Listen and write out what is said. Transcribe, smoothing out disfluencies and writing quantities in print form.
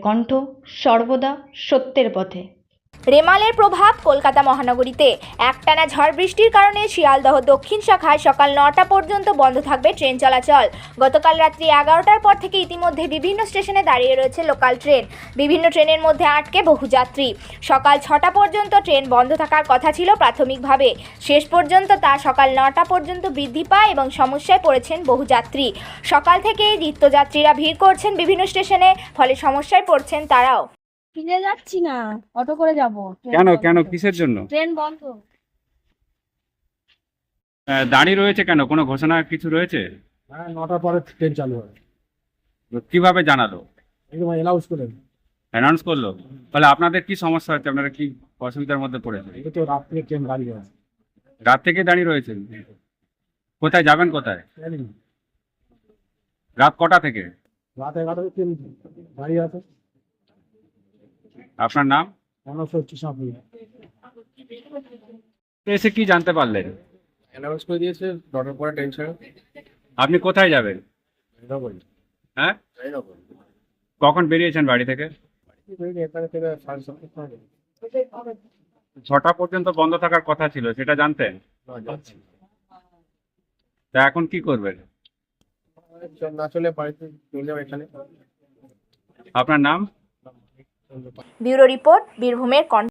কণ্ঠ, সর্বদা সত্যের পথে। রেমালের প্রভাব কলকাতা মহানগরীতে। একটানা ঝড় বৃষ্টির কারণে শিয়ালদহ দক্ষিণ শাখায় সকাল 9টা পর্যন্ত বন্ধ থাকবে ট্রেন চলাচল। গতকাল রাত্রি 11টার পর থেকে ইতিমধ্যে বিভিন্ন স্টেশনে দাঁড়িয়ে রয়েছে লোকাল ট্রেন। বিভিন্ন ট্রেনের মধ্যে আটকে বহু যাত্রী। সকাল 6টা পর্যন্ত ট্রেন বন্ধ থাকার কথা ছিল প্রাথমিকভাবে। শেষ পর্যন্ত তা সকাল 9টা পর্যন্ত বৃদ্ধি পায় এবং সমস্যায় পড়েছেন বহু যাত্রী। সকাল থেকেই নিত্যযাত্রীরা ভিড় করছেন বিভিন্ন স্টেশনে, ফলে সমস্যায় পড়ছেন তারাও। ফিরে যাচ্ছি না, অটো করে যাব। কেন কিসের জন্য ট্রেন বন্ধ। দাঁড়িয়ে রয়েছে কেন? কোনো ঘোষণা কিছু রয়েছে? হ্যাঁ, 9টার পরে ট্রেন চালু হয়। কিভাবে জানালো? একদম অ্যানাউন্স করেন। অ্যানাউন্স করলো? তাহলে আপনাদের কি সমস্যা হচ্ছে? আপনারা কি অসুবিধার মধ্যে পড়েছেন? এটা তো রাত থেকে ট্রেন দাঁড়িয়ে আছে। রাত থেকে দাঁড়িয়ে রয়েছেন? কোথায় যাবেন? কোথায়? জানি না, রাত কটা থেকে? রাত 11টায় ট্রেন দাঁড়িয়ে আছে। আপনার নাম? অনার্স হচ্ছে সামনে। এসে কি জানতে পারলেন? অ্যানাউন্স করে দিয়েছে 9টার পরে ট্রেন ছাড়ে। আপনি কোথায় যাবেন? হ্যাঁ, কখন বেরিয়েছেন বাড়ি থেকে? এখানে থেকে 7:30 6টা পর্যন্ত বন্ধ থাকার কথা ছিল, সেটা জানতেন? যাচ্ছি। তা এখন কি করবেন? না চলে বাড়িতে চলে যাবো এখানে। আপনার নাম? ব্যুরো রিপোর্ট, বীরভূমের কণ্ঠ।